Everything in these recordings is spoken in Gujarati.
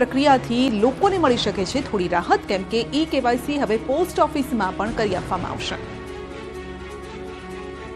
પ્રક્રિયાથી લોકોને મળી શકે છે થોડી રાહત, કેમ કે ઈ-કેવાયસી હવે પોસ્ટ ઓફિસમાં પણ કરી આપવામાં આવશે।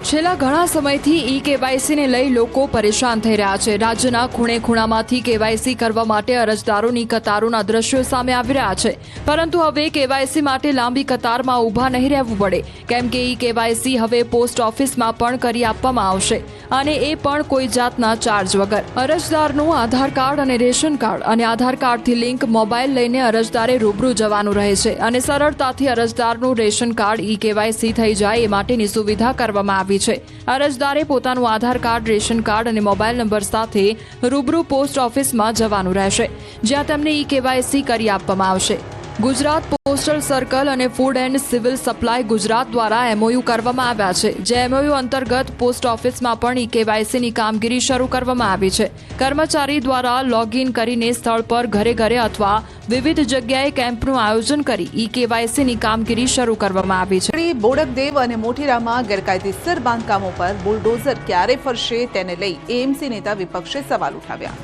છેલ્લા ઘણા સમયથી ઈ-કેવાયસીને લઈ લોકો પરેશાન થઈ રહ્યા છે। રાજ્યના ખૂણે ખૂણામાંથી કેવાયસી કરવા માટે અરજદારોની કતારોના દ્રશ્યો સામે આવી રહ્યા છે, પરંતુ હવે કેવાયસી માટે લાંબી કતારમાં ઊભા નહીં રહેવું પડે, કેમ કે ઈ-કેવાયસી હવે પોસ્ટ ઓફિસમાં પણ કરી આપવામાં આવશે, અને એ પણ કોઈ જાતના ચાર્જ વગર। અરજદારનું આધાર કાર્ડ અને રેશન કાર્ડ અને આધાર કાર્ડથી લિંક મોબાઈલ લઈને અરજદારે રૂબરૂ જવાનું રહે છે, અને સરળતાથી અરજદારનું રેશન કાર્ડ ઈ-કેવાયસી થઈ જાય એ માટેની સુવિધા કરવામાં આવી છે। અરજદારે પોતાનું આધાર કાર્ડ, રેશન કાર્ડ અને મોબાઈલ નંબર સાથે રૂબરૂ પોસ્ટ ઓફિસમાં જવાનું રહેશે, જ્યાં તેમને ઈ-કેવાયસી કરી આપવામાં આવશે। ગુજરાત પોસ્ટલ સર્કલ અને food and civil supply Gujarat દ્વારા એમઓયુ કરવામાં આવ્યા છે, જે એમઓયુ અંતર્ગત પોસ્ટ ઓફિસમાં પણ ઈ-કેવાયસીની કામગીરી શરૂ કરવામાં આવી છે। કર્મચારી દ્વારા લોગિન કરીને સ્થળ પર ઘરે ઘરે અથવા વિવિધ જગ્યાએ કેમ્પનું આયોજન કરી ઈ-કેવાયસીની કામગીરી શરૂ કરવામાં આવી છે। બોડકદેવ અને મોટેરામાં ગેરકાયદેસર બાંધકામો પર બુલડોઝર ક્યારે ફરશે તેને લઈ એએમસી નેતા વિપક્ષે સવાલ ઉઠાવ્યા।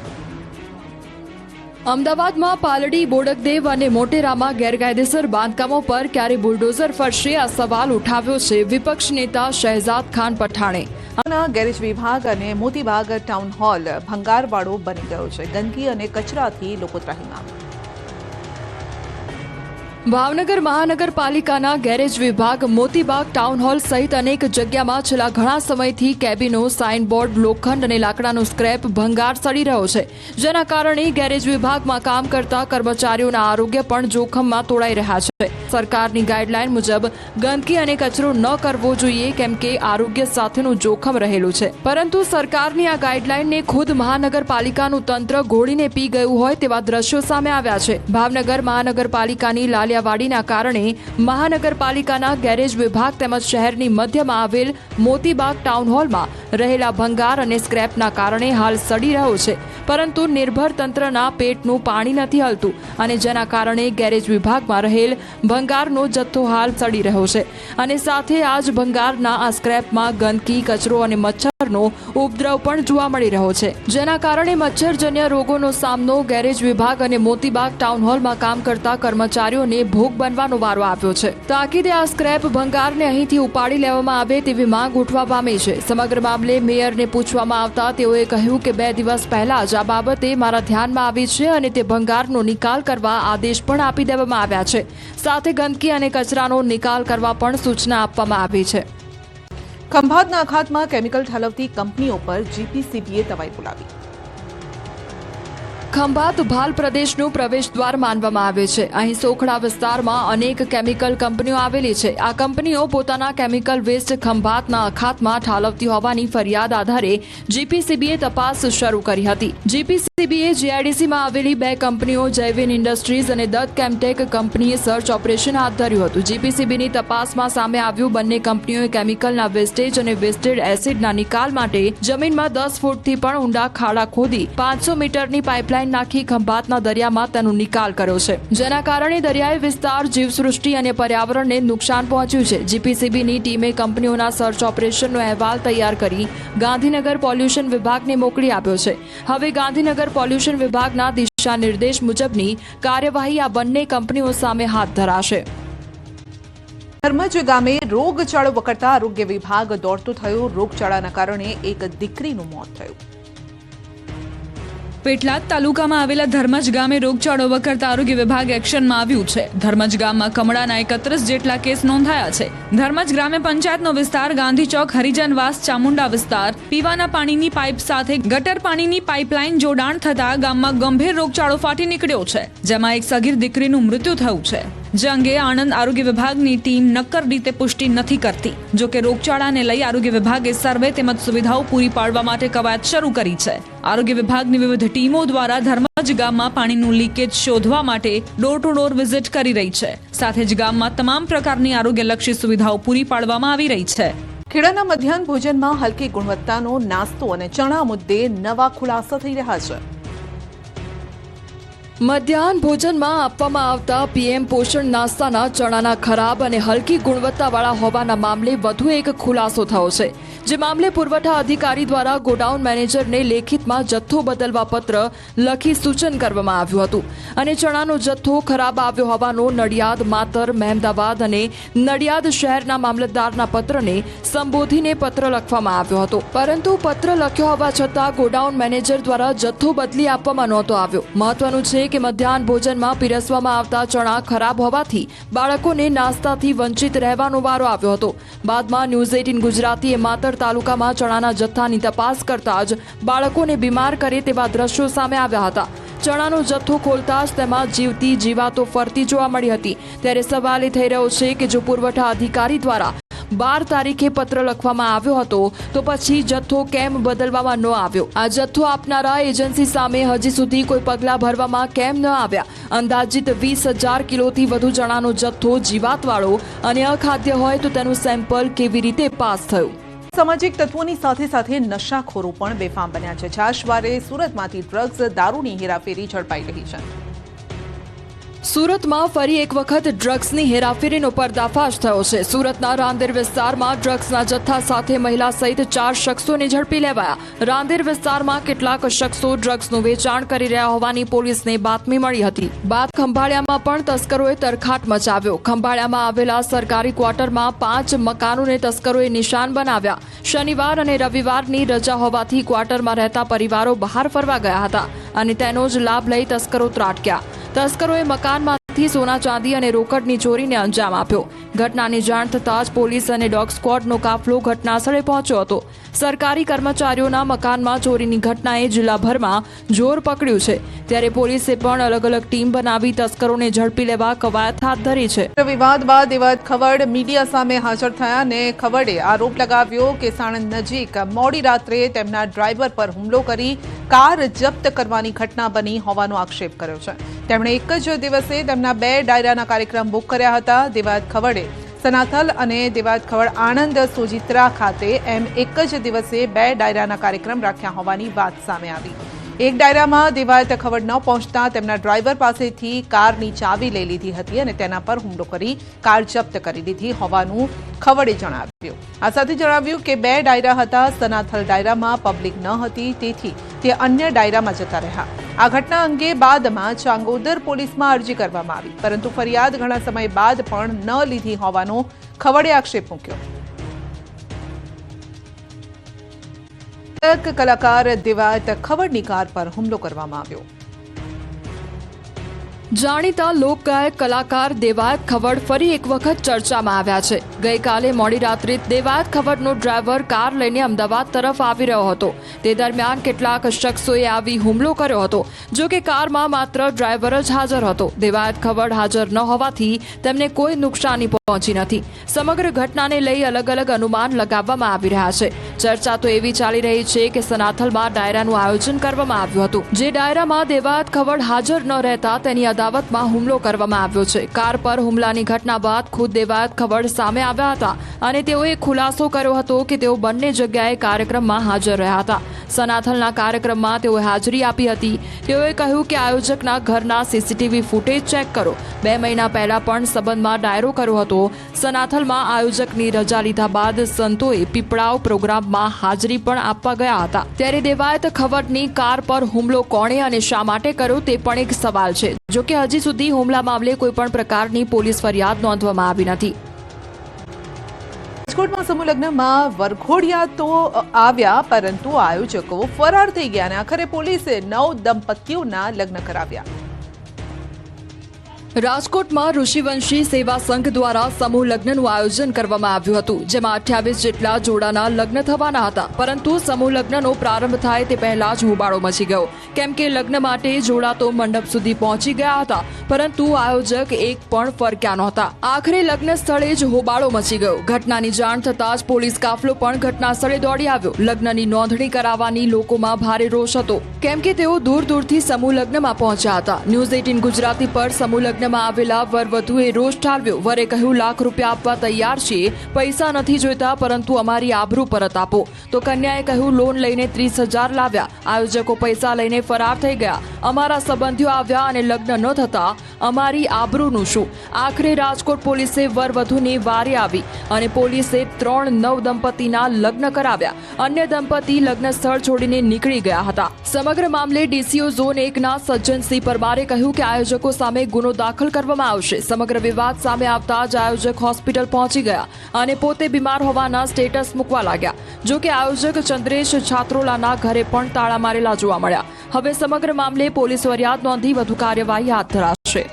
અમદાવાદમાં પાલડી, બોડકદેવ અને મોટેરામાં ગેરકાયદેસર બાંધકામો પર ક્યારે બુલડોઝર ફરશે, આ સવાલ ઉઠાવ્યો છે વિપક્ષ નેતા શહેજાદ ખાન પઠાણે। ગેરેજ વિભાગ અને મોતીબાગ ટાઉન હોલ ભંગારવાળો બની ગયો છે। ગંદકી અને કચરાથી લોકો ત્રાહિમામ। ભાવનગર મહાનગરપાલિકાના ગેરેજ વિભાગ, મોતીબાગ ટાઉન હોલ સહિત અનેક જગ્યામાં છેલ્લા ઘણા સમયથી કેબિનો, સાઇનબોર્ડ, લોખંડ અને લાકડાનો સ્ક્રેપ ભંગાર સડી રહ્યો છે, જેના કારણે ગેરેજ વિભાગમાં કામ કરતા કર્મચારીઓના આરોગ્ય પણ જોખમમાં તોડાઈ રહ્યા છે। સરકારની ગાઈડલાઈન મુજબ ગંદકી અને કચરો ન કરવો જોઈએ, કેમ કે આરોગ્ય સાથેનું જોખમ રહેલું છે, પરંતુ સરકારની આ ગાઈડલાઈનને ખુદ મહાનગરપાલિકાનું તંત્ર ઘોડીને પી ગયું હોય તેવા દ્રશ્યો સામે આવ્યા છે। ભાવનગર મહાનગરપાલિકાની વાડીના કારણે મહાનગરપાલિકાના ગેરેજ વિભાગ તેમજ શહેરની મધ્યમાં આવેલ મોતીબાગ ટાઉન હોલમાં રહેલા ભંગાર અને સ્ક્રેપના કારણે હાલ સડી રહ્યો છે, પરંતુ નિર્ભર તંત્રના પેટનું પાણી નથી હલતું, અને જેના કારણે ગેરેજ વિભાગમાં રહેલ ભંગારનો જથ્થો હાલ સડી રહ્યો છે, અને સાથે આ જ ભંગારના આ સ્ક્રેપમાં ગંદકી, કચરો અને મચ્છરનો ઉપદ્રવ પણ જોવા મળી રહ્યો છે, જેના કારણે મચ્છરજન્ય રોગોનો સામનો ગેરેજ વિભાગ અને મોતીબાગ ટાઉન હોલમાં કામ કરતા કર્મચારીઓને ભોગ બનવાનો વારો આવ્યો છે। તાકીદે આ સ્ક્રેપ ભંગારને અહીંથી ઉપાડી લેવામાં આવે તેવી માંગ ઉઠવા પામી છે। સમગ્ર મામલે મેયરને પૂછવામાં આવતા તેઓએ કહ્યું કે 2 દિવસ પહેલા જ આ બાબતે મારા ધ્યાનમાં આવી છે, અને તે ભંગારનો નિકાલ કરવા આદેશ પણ આપી દેવામાં આવ્યા છે, સાથે ગંદકી અને કચરાનો નિકાલ કરવા પણ સૂચના આપવામાં આવી છે। ખંભાતના અખાતમાં કેમિકલ ઠાલવતી કંપનીઓ પર જીપીસીબીએ તવાઈ બોલાવી। ખંભાત ભાલ પ્રદેશનું પ્રવેશ દ્વાર માનવામાં આવે છે। અહીં સોખડા વિસ્તારમાં અનેક કેમિકલ કંપનીઓ આવેલી છે। આ કંપનીઓ પોતાના કેમિકલ વેસ્ટ ખંભાતના અખાતમાં ઠાલવતી હોવાની ફરિયાદ આધારે જીપીસીબીએ તપાસ શરૂ કરી હતી। જીપીસીબીએ જીઆઈડીસીમાં આવેલી 2 કંપનીઓ જૈવિન ઇન્ડસ્ટ્રીઝ અને દત્ત કેમટેક કંપનીએ સર્ચ ઓપરેશન હાથ ધર્યું હતું। જીપીસીબીની તપાસમાં સામે આવ્યું, બંને કંપનીઓએ કેમિકલના વેસ્ટેજ અને વેસ્ટેડ એસિડના નિકાલ માટે જમીનમાં 10 ફૂટથી પણ ઊંડા ખાડા ખોદી 500 મીટરની પાઇપલાઇન નાખી ખંભાતના દરિયામાં તેનો નિકાલ કર્યો છે, જેના કારણે દરિયાઈ વિસ્તાર, જીવસૃષ્ટિ અને પર્યાવરણને નુકસાન પહોંચ્યું છે। જીપીસીબીની ટીમે કંપનીઓના સર્ચ ઓપરેશનનો અહેવાલ તૈયાર કરી ગાંધીનગર પોલ્યુશન વિભાગને મોકલી આપ્યો છે। હવે ગાંધીનગર પોલ્યુશન વિભાગના દિશા નિર્દેશ મુજબની કાર્યવાહી આ બંને કંપનીઓ સામે હાથ ધરાશે। ધર્મજ ગામે રોગચાળો વકરતા આરોગ્ય વિભાગ દોડતો થયો। રોગચાળાના કારણે એક દીકરીનું મોત થયું। પેટલાદ તાલુકામાં આવેલા ધર્મજ ગામે રોગચાળો વકરતા આરોગ્ય વિભાગ એક્શનમાં આવ્યું છે। ધર્મજ ગામમાં કમળાના 31 જેટલા કેસ નોંધાયા છે। ધર્મજ ગ્રામ્ય પંચાયતનો વિસ્તાર ગાંધી ચોક, હરિજનવાસ, ચામુંડા વિસ્તાર પીવાના પાણીની પાઇપ સાથે ગટર પાણીની પાઇપલાઇન જોડાણ થતા ગામમાં ગંભીર રોગચાળો ફાટી નીકળ્યો છે, જેમાં એક સગીર દીકરીનું મૃત્યુ થયું છે, જે અંગે આણંદ આરોગ્ય વિભાગની ટીમ નક્કર રીતે પુષ્ટિ નથી કરતી। જો કે રોગચાળાને લઈ આરોગ્ય વિભાગે સર્વે તેમજ સુવિધાઓ પૂરી પાડવા માટે કવાયત શરૂ કરી છે। આરોગ્ય વિભાગની વિવિધ ટીમો દ્વારા ધર્મજ ગામમાં પાણીનું લીકેજ શોધવા માટે ડોર ટુ ડોર વિઝિટ કરી રહી છે, સાથે જ ગામમાં તમામ પ્રકારની આરોગ્યલક્ષી સુવિધાઓ પૂરી પાડવામાં આવી રહી છે। ખેડાના મધ્યાહન ભોજનમાં હલકી ગુણવત્તાનો નાસ્તો અને ચણા મુદ્દે નવા ખુલાસા થઈ રહ્યા છે। મધ્યાહન ભોજનમાં આપવામાં આવતા પીએમ પોષણ નાસ્તાના ચણાના ખરાબ અને હલકી ગુણવત્તાવાળા હોવાના મામલે વધુ એક ખુલાસો થયો છે, જે મામલે પુરવઠા અધિકારી દ્વારા ગોડાઉન મેનેજરને લેખિતમાં જથ્થો બદલવા પત્ર લખી સૂચન કરવામાં આવ્યું હતું અને ચણાનો જથ્થો ખરાબ આવ્યો હોવાનો નડિયાદ, માતર, મહેમદાવાદ અને નડિયાદ શહેરના મામલતદારના પત્રને સંબોધીને પત્ર લખવામાં આવ્યો હતો. પરંતુ પત્ર લખ્યો હોવા છતાં ગોડાઉન મેનેજર દ્વારા જથ્થો બદલી આપવામાં નહોતો આવ્યો. મહત્વનું છે કે મધ્યાહન ભોજનમાં પીરસવામાં આવતા ચણા ખરાબ હોવાથી બાળકોને નાસ્તાથી વંચિત રહેવાનો વારો આવ્યો હતો. બાદમાં ન્યૂઝ 18 ગુજરાતીએ માતર તાલુકામાં ચણાના જથ્થાની તપાસ કરતા જ બાળકોને બીમાર કરે તેવા દ્રશ્યો સામે આવ્યા હતા. ચણાનો જથ્થો ખોલતા જ તેમાં જીવતી જીવાતો ફરતી જોવા મળી હતી. ત્યારે સવાલ એ થઈ રહ્યો છે કે જો પુરવઠા અધિકારી દ્વારા 12 તારીખે પત્ર લખવામાં આવ્યો હતો તો પછી જથ્થો કેમ બદલવામાં ન આવ્યો? આ જથ્થો આપનારા એજન્સી સામે હજી સુધી કોઈ પગલાં ભરવામાં કેમ ન આવ્યા? અંદાજિત 20,000 કિલોથી વધુ ચણાનો જથ્થો જીવાતવાળો અને અખાદ્ય હોય તો તેનું સેમ્પલ કેવી રીતે પાસ થયું? સામાજિક તત્વોની સાથે સાથે નશાખોરો પણ બેફામ બન્યા છે. છાશવારે સુરતમાંથી ડ્રગ્સ, દારૂની હેરાફેરી ઝડપાઈ રહી છે. સુરતમાં ફરી એક વખત ડ્રગ્સની હેરાફેરીનો પર્દાફાશ થયો છે. સુરતના રાંદેર વિસ્તારમાં ડ્રગ્સના જથ્થા સાથે મહિલા સહિત 4 શખ્સોને ઝડપી લેવાયા. રાંદેર વિસ્તારમાં કેટલાક શખ્સો ડ્રગ્સનું વેચાણ કરી રહ્યા હોવાની પોલીસને બાતમી મળી હતી. બાદ ખંભાળિયામાં પણ તસ્કરોએ તરખાટ મચાવ્યો. ખંભાળિયામાં આવેલા સરકારી ક્વાર્ટરમાં 5 મકાનોને તસ્કરોએ નિશાન બનાવ્યા. શનિવાર અને રવિવારની રજા હોવાથી ક્વાર્ટરમાં રહેતા પરિવારો બહાર ફરવા ગયા હતા અને તેનો જ લાભ લઈ તસ્કરો ત્રાટક્યા. તસ્કરોએ મકાનમાંથી સોના, ચાંદી અને રોકડની ચોરીને અંજામ આપ્યો. ઘટનાની જાણ થતાં જ પોલીસ અને ડોગ સ્ક્વોડનો કાફલો ઘટનાસ્થળે પહોંચ્યો હતો. સરકારી કર્મચારીઓના મકાનમાં ચોરીની ઘટનાએ જિલ્લાભરમાં જોર પકડ્યું છે. ત્યારે પોલીસે પણ અલગ અલગ ટીમ બનાવી તસ્કરોને ઝડપી લેવા કવાયત હાથ ધરી છે. વિવાદ બાદ દેવાયત ખવડ મીડિયા સામે હાજર થયા અને ખવડે આરોપ લગાવ્યો કે સાણંદ નજીક મોડી રાત્રે તેમના ડ્રાઈવર પર હુમલો કરી કાર જપ્ત કરવાની ઘટના બની હોવાનો આક્ષેપ કર્યો છે. તેમણે એક જ દિવસે તેમના 2 ડાયરાના કાર્યક્રમ બુક કર્યા હતા. દેવાયત ખવડે સનાથલ અને દેવાયત ખવડ આણંદ સોજિત્રા ખાતે એમ એક જ દિવસે 2 ડાયરાના કાર્યક્રમ રાખ્યા હોવાની વાત સામે આવી. એક ડાયરામાં દેવાયત ખવડ ન પહોંચતા તેમના ડ્રાઈવર પાસેથી કારની ચાવી લઈ લીધી હતી અને તેના પર હુમલો કરી કાર જપ્ત કરી લીધી હોવાનું ખવડે જણાવ્યું. આ સાથે જણાવ્યું કે 2 ડાયરા હતા. સનાથલ ડાયરામાં પબ્લિક ન હતી, તેથી તે અન્ય ડાયરામાં જતા રહ્યા. આ ઘટના અંગે બાદમાં ચાંગોદર પોલીસમાં અરજી કરવામાં આવી, પરંતુ ફરિયાદ ઘણા સમય બાદ પણ ન લીધી હોવાનો ખવડે આક્ષેપ મૂક્યો. કલાકાર દેવાયત ખવડની કાર પર હુમલો કરવામાં આવ્યો. જાણીતા લોકગાયક કલાકાર દેવાયત ખવડ ફરી એક વખત ચર્ચામાં આવ્યા છે. ગઈકાલે મોડી રાત્રે દેવાયત ખવડનો ડ્રાઈવર કાર લઈને અમદાવાદ તરફ આવી રહ્યો હતો. તે દરમિયાન કેટલાક શખ્સોએ આવી હુમલો કર્યો હતો. જો કે કારમાં માત્ર ડ્રાઈવર જ હાજર હતો. દેવાયત ખવડ હાજર ન હોવાથી તેમને કોઈ નુકસાની પહોંચી નથી. સમગ્ર ઘટનાને લઈ અલગ અલગ અનુમાન લગાવવામાં આવી રહ્યા છે. ચર્ચા તો એવી ચાલી રહી છે કે સનાથલમાં ડાયરાનું આયોજન કરવામાં આવ્યું હતું. જે ડાયરામાં દેવાયત ખવડ હાજર ન રહેતા તેની અદાવતમાં હુમલો કરવામાં આવ્યો છે. કાર પર હુમલાની ઘટના બાદ ખુદ દેવાયત ખવડ સામે આવ્યા હતા અને તેઓએ ખુલાસો કર્યો હતો કે તેઓ બંને જગ્યાએ કાર્યક્રમમાં હાજર રહ્યા હતા. સનાથલના કાર્યક્રમમાં તેઓએ હાજરી આપી હતી. તેઓએ કહ્યું કે આયોજકના ઘરના સીસીટીવી ફૂટેજ ચેક કરો. 2 મહિના પહેલા પણ સંબંધમાં ડાયરો કર્યો હતો. સનાથલમાં આયોજકની રજા લીધા બાદ સંતોએ પીપળાવ પ્રોગ્રામમાં હાજરી પણ આપવા ગયા હતા. ત્યારે દેવાયત ખવડની કાર પર હુમલો કોણે અને શા માટે કર્યો તે પણ એક સવાલ છે. જો કે હજી સુધી હુમલા મામલે કોઈ પણ પ્રકારની પોલીસ ફરિયાદ નોંધવામાં આવી નથી. રાજકોટમાં સમૂહ લગ્નમાં વરઘોડિયા તો આવ્યા, પરંતુ આયોજકો ફરાર થઈ ગયા અને આખરે પોલીસે 9 દંપતીઓના લગ્ન કરાવ્યા. રાજકોટમાં ઋષિવંશી સેવા સંઘ દ્વારા સમૂહ લગ્નનું આયોજન કરવામાં આવ્યું હતું, જેમાં 28 જેટલા જોડાના લગ્ન થવાના હતા. પરંતુ સમૂહ લગ્નનો પ્રારંભ થાય તે પહેલા જ હોબાળો મચી ગયો, કેમ કે લગ્ન માટે જોડા તો મંડપ સુધી પહોંચી ગયા હતા, પરંતુ આયોજક એક પણ ફરક્યા નહોતા. આખરે લગ્ન સ્થળે જ હોબાળો મચી ગયો. ઘટનાની જાણ થતાં જ પોલીસ કાફલો પણ ઘટના સ્થળે દોડી આવ્યો. લગ્નની નોંધણી કરાવવાની લોકોમાં ભારે રોષ હતો, કેમ કે તેઓ દૂર દૂરથી સમૂહ લગ્નમાં પહોંચ્યા હતા. ન્યૂઝ 18 ગુજરાતી પર સમૂહ લગ્ન લગ્નમાં આવેલા વરવધુએ રોષ ઠાલવ્યો. વરે કહ્યું, લાખ રૂપિયા આપવા તૈયાર છીએ, પૈસા નથી જોઈતા, પરંતુ અમારી આબરૂ પરત આપો. તો કન્યાએ કહ્યું, લોન લઈને 30,000 લાવ્યા. આયોજકો પૈસા લઈને ફરાર થઈ ગયા. અમારા સંબંધીઓ આવ્યા અને લગ્ન ન થતા અમારી આબરૂનું શું? આખરે રાજકોટ પોલીસે વરવધુની વારે આવી અને પોલીસે 3 નવ દંપતીના લગ્ન કરાવ્યા. અન્ય દંપતી લગ્ન સ્થળ છોડીને નીકળી ગયા હતા. સમગ્ર મામલે ડીસીઓ ઝોન 1ના સજ્જનસિંહ પરમારે કહ્યું કે આયોજકો સામે ગુનો દાખલ કરવામાં આવશે. સમગ્ર વિવાદ સામે આવતા જ આયોજક હોસ્પિટલ પહોંચી ગયા અને પોતે બીમાર હોવાના સ્ટેટસ મૂકવા લાગ્યા. જો કે આયોજક ચંદ્રેશ છાત્રોલાના ઘરે પણ તાળા મારેલા જોવા મળ્યા. હવે સમગ્ર મામલે પોલીસ ફરિયાદ નોંધી વધુ કાર્યવાહી હાથ ધરાશે.